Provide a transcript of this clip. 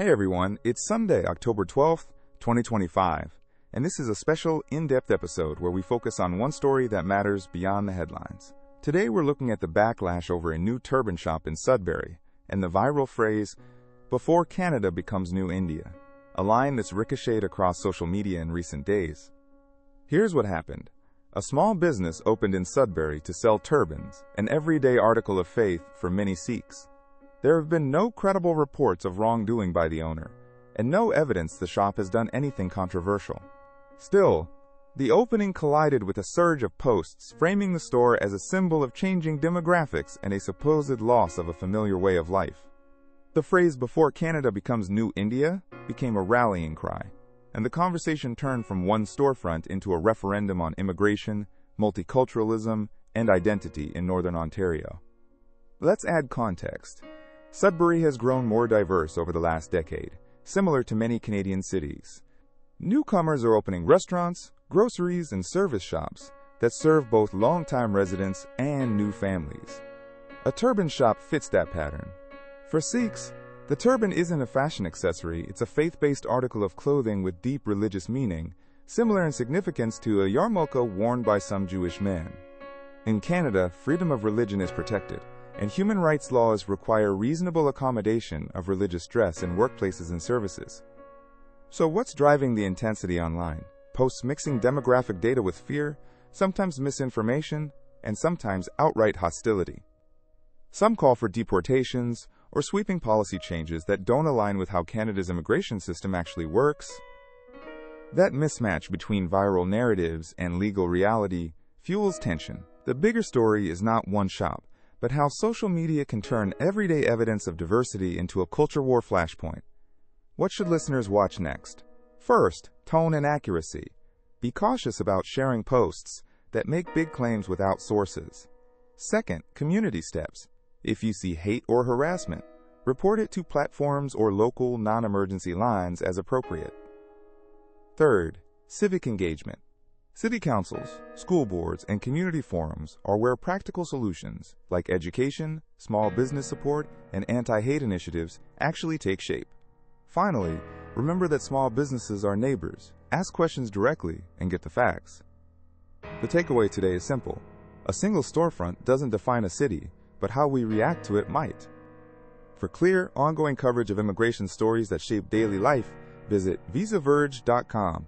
Hey everyone, it's Sunday, October 12th, 2025, and this is a special, in-depth episode where we focus on one story that matters beyond the headlines. Today we're looking at the backlash over a new turban shop in Sudbury, and the viral phrase, "Before Canada becomes New India," a line that's ricocheted across social media in recent days. Here's what happened. A small business opened in Sudbury to sell turbans, an everyday article of faith for many Sikhs. There have been no credible reports of wrongdoing by the owner, and no evidence the shop has done anything controversial. Still, the opening collided with a surge of posts framing the store as a symbol of changing demographics and a supposed loss of a familiar way of life. The phrase "before Canada becomes New India" became a rallying cry, and the conversation turned from one storefront into a referendum on immigration, multiculturalism, and identity in Northern Ontario. Let's add context. Sudbury has grown more diverse over the last decade, similar to many Canadian cities. Newcomers are opening restaurants, groceries, and service shops that serve both long-time residents and new families. A turban shop fits that pattern. For Sikhs, the turban isn't a fashion accessory, it's a faith-based article of clothing with deep religious meaning, similar in significance to a yarmulke worn by some Jewish men. In Canada, freedom of religion is protected, and human rights laws require reasonable accommodation of religious dress in workplaces and services. So what's driving the intensity online? Posts mixing demographic data with fear, sometimes misinformation, and sometimes outright hostility. Some call for deportations or sweeping policy changes that don't align with how Canada's immigration system actually works. That mismatch between viral narratives and legal reality fuels tension. The bigger story is not one shop, but how social media can turn everyday evidence of diversity into a culture war flashpoint. What should listeners watch next? First, tone and accuracy. Be cautious about sharing posts that make big claims without sources. Second, community steps. If you see hate or harassment, report it to platforms or local non-emergency lines as appropriate. Third, civic engagement. City councils, school boards, and community forums are where practical solutions like education, small business support, and anti-hate initiatives actually take shape. Finally, remember that small businesses are neighbors. Ask questions directly and get the facts. The takeaway today is simple. A single storefront doesn't define a city, but how we react to it might. For clear, ongoing coverage of immigration stories that shape daily life, visit visaverge.com